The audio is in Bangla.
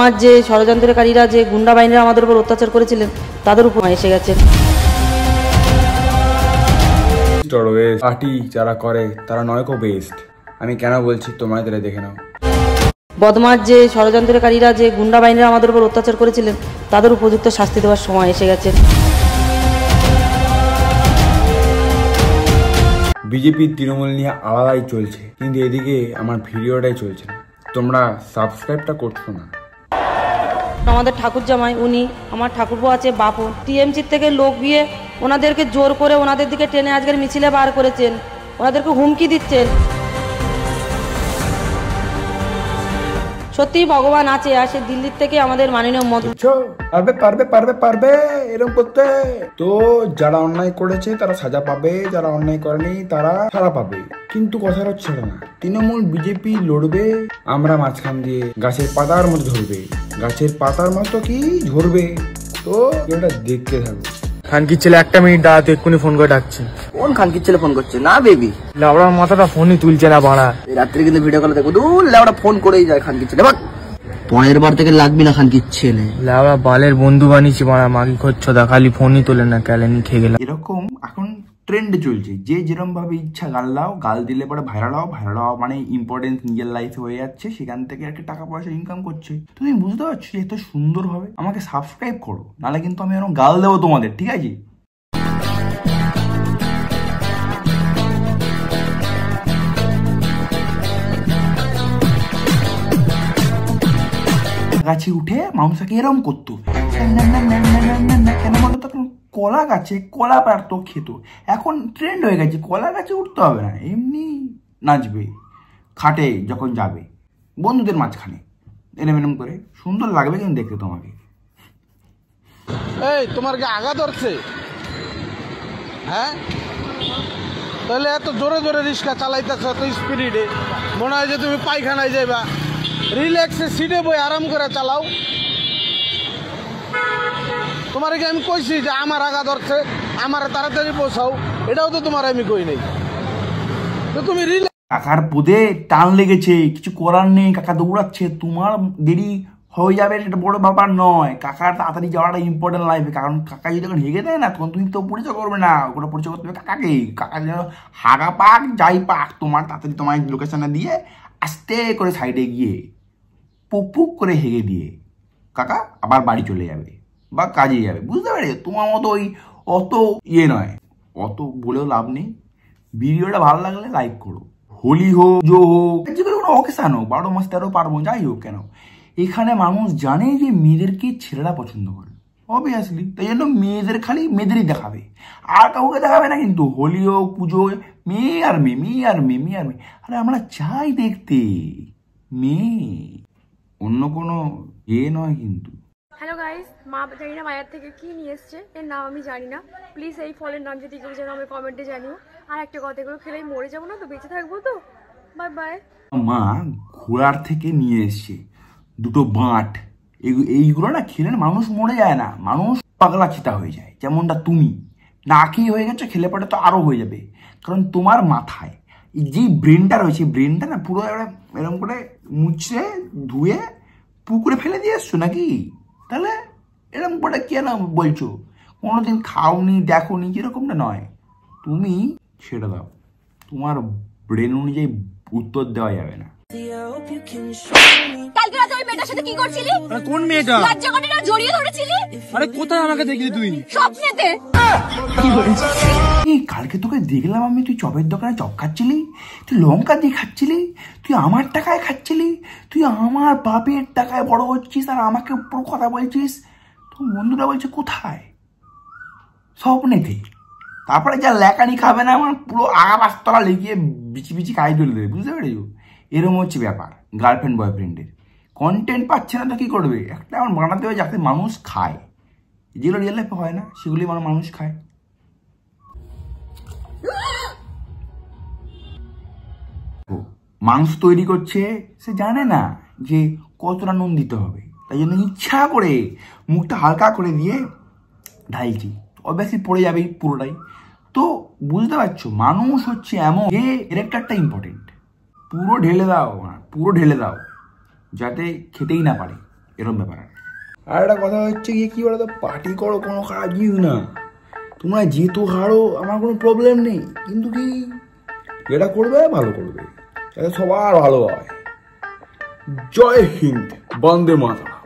আমার যে ষড়যন্ত্রকারীরা যে গুন্ডা বাহিনীরা আমাদের উপর অত্যাচার করেছিলেন তাদের উপর এসে গেছে। পার্টি যারা করে তারা নয়কো বেস্ট। আমি কেন বলছি তোমাদের দেখে নাও। বদমাশ যে ষড়যন্ত্রকারীরা যে গুন্ডা বাহিনীরা আমাদের উপর অত্যাচার করেছিলেন তাদের উপযুক্ত শাস্তি দেওয়ার সময় এসে গেছে। বিজেপি তৃণমূল নিয়ে আলাদাই চলছে, কিন্তু এদিকে আমার ভিডিওটাই চলছে না। তোমরা সাবস্ক্রাইবটা করছো না। আমাদের ঠাকুর জামাই উনি আমার ঠাকুরপো আছে বাপন টিএমসির থেকে লোক গিয়ে ওনাদেরকে জোর করে ওনাদের দিকে টেনে আজকের মিছিলে বার করেছেন, ওনাদেরকে হুমকি দিচ্ছেন। সত্যি ভগবান আছে, আর সে দিল্লির থেকে আমাদের মাননীয় মোদী পারবে পারবে পারবে পারবে এরকম করতে। তো যারা অন্যায় করেছে তারা সাজা পাবে, যারা অন্যায় করেনি তারা সাজা পাবে। কিন্তু কথা হচ্ছে না, তৃণমূল বিজেপি লড়বে, আমরা মাঝখান দিয়ে গাছের পাতার মতো ধরবে, গাছের পাতার মতো কি ঝরবে। তো এটা দেখতে থাকো। খানকির ছেলে একটা মিনিট দাঁড়াতে এক্ষুনি ফোন করে ডাকছে। কোন খানকির ছেলে ফোন করছে? না বেবি, লাউড়ার মাথাটা ফোনই তুলছে না বাড়া। রাত্রে কিন্তু ভিডিও কলে দেখো দূর লাউড়া ফোন করেই যায় খানকির ছেলে। পরের বার থেকে লাগবি না খানকির ছেলে। লাউড়া বালের বন্ধু বানিয়েছি বাড়া, মাগি খোঁজা খালি ফোনই তোলে না, ক্যালেনি খেয়ে গেলাম। এরকম এখন ট্রেন্ডে চলছে, যে যেরকম ভাবে ইচ্ছা গাল দাও, গাল দিলে পরে ভাইরাল হওয়া মানে ইম্পর্টেন্স নিজের লাইফে হয়ে যাচ্ছে, সেখান থেকে একটা টাকা পয়সা ইনকাম করছে। তুমি বুঝতে পারছো এত সুন্দর ভাবে আমাকে সাবস্ক্রাইব করো, নাহলে কিন্তু আমি এরকম গাল দেবো তোমাদের, ঠিক আছে? গাছে উঠে মানুষকে এরম করতো, কেন বলো তো? কলা গাছে কলা পারতো, খেত। এখন ট্রেন্ড হয়ে গেছে, কলা গাছে উঠতে হবে না, এমনি নাচবে খাটে যখন যাবে বন্ধুদের মাঝখানে, এরম এরম করে। সুন্দর লাগবে কিন্তু দেখতে তোমাকে। এই তোমার কি আগা ধরছে? হ্যাঁ, তাহলে এত জোরে জোরে রিক্সা চালাইতেছ, এত স্পিডে, মনে হয় যে তুমি পায়খানায় যাইবা। রিল্যাক্সে সিটে বই আরাম করে চালাও। তোমার কি আমি কইছি যে আমার আগা ধরছে, আমার তাড়াতাড়ি পৌঁছাও? এটাও তো তোমার আমি কই নাই। তো তুমি কাকার পদে টান লেগেছে, কিছু করার নেই, কাকা দৌড়াচ্ছে, তোমার দেরি হয়ে যাবে সেটা বড় ব্যাপার নয়। কাকার তাড়াতাড়ি যাওয়াটা ইম্পর্টেন্ট লাইফে, কারণ কাকা যদি যখন হেগে দেয় না তখন তুমি তো পরিচয় করবে না, ওটা পরিচয় করতে হবে কাকাকে। কাকা যেন হাগা পাক যাই পাক, তোমার তাড়াতাড়ি তোমার লোকেশনে দিয়ে আস্তে করে সাইডে গিয়ে পুক পুক করে হেগে দিয়ে কাকা আবার বাড়ি চলে যাবে বা কাজে যাবে, বুঝতে পারে? তোমার মতো ওই অত নয়, অত বলেও লাভ নেই। ভিডিওটা ভালো লাগলে লাইক করো। হোলি হোক, জো হোক, যে কোনো অকেশান হোক, 12 মাস 13 পার্বণ যাই হোক কেন, এখানে মানুষ জানে যে মেয়েদেরকে ছেলেরা পছন্দ করে, অবভিয়াসলি। তাই জন্য মেয়েদের খালি মেয়েদেরই দেখাবে, আর কাউকে দেখাবে না। কিন্তু হোলি হোক, পুজো, মেয়ে আর মেয়ে, মেয়ে আর মেয়ে, মেয়ে আর মেয়ে। আরে আমরা চাই দেখতে মেয়ে, অন্য কোনো নয় কিন্তু। হ্যালো গাইস, মা জানি না বাজার থেকে কি নিয়ে এসছে, এর নাম আমি জানি না। প্লিজ এই ফলের নাম যদি কেউ জানো আমি কমেন্টে জানিও। আর একটা কথা, এগুলো খেলেই মরে যাবো না তো, বেঁচে থাকবো তো। Bye bye. মা ঘোড়ার থেকে নিয়ে এসছে দুটো বাঁট। এইগুলো না খেলে না মানুষ মরে যায় না, মানুষ পাগলা চিতা হয়ে যায়। যেমনটা তুমি না খেয়ে হয়ে গেছো, খেলে পরে তো আরো হয়ে যাবে। কারণ তোমার মাথায় যে ব্রেনটা রয়েছে, ব্রেনটা না পুরো এরকম করে মুছে ধুয়ে পুকুরে ফেলে দিয়ে এসছো নাকি? তাহলে এরকম করে কেন বলছো? কোনোদিন খাওনি, দেখোনি, যেরকমটা নয়। তুমি ছেড়ে দাও, তোমার ব্রেন অনুযায়ী উত্তর দেওয়া যাবে না। কালকে রাতে ওই মেয়েটার সাথে কি করছিলি? কোন মেয়েটা? লজ্জা করে না, জড়িয়ে ধরেছিলি? আরে কোথায় আমাকে দেখলি তুই? স্বপ্নেতে। এই কালকে তোকে দেখলাম আমি, তুই চপের দোকানে চপ খাচ্ছিলি, তুই লঙ্কা দিয়ে খাচ্ছিলি, তুই আমার টাকায় খাচ্ছিলি, তুই আমার বাপের টাকায় বড় হচ্ছিস আর আমাকে পুরো কথা বলছিস। তো বন্ধুরা বলছে কোথায়? স্বপ্নেতে। তারপরে যা লেখানি খাবে না, আমার পুরো আগা পাঁচতলা লেগিয়ে বিচি বিচি খাই তুলে দেবে, বুঝতে পেরেছো? এরকম হচ্ছে ব্যাপার গার্লফ্রেন্ড বয়ফ্রেন্ডের। কন্টেন্ট পাচ্ছে না তো কি করবে? একটা আমার বানাতে হবে যাতে মানুষ খায়, যেগুলো রিয়েল লাইফে হয় না সেগুলি মানুষ খায়। মাংস তৈরি করছে, সে জানে না যে কতটা নুন দিতে হবে, তাই জন্য ইচ্ছা করে মুখটা হালকা করে দিয়ে ঢালছি, অবভিয়াসলি পড়ে যাবে পুরোটাই। তো বুঝতে পারছো মানুষ হচ্ছে এমন যে ক্যারেক্টারটা ইম্পর্টেন্ট। পুরো ঢেলে দাও, পুরো ঢেলে দাও, যাতে খেতেই না পারে। এরকম ব্যাপার। আর একটা কথা হচ্ছে গিয়ে কি বলতো, পার্টি করো কোনো খারাপ জিনিস না, তোমরা যেহেতু হারো আমার কোনো প্রবলেম নেই, কিন্তু কি যেটা করবে ভালো করবে, যাতে সবার ভালো হয়। জয় হিন্দ, বন্দে মাতরম।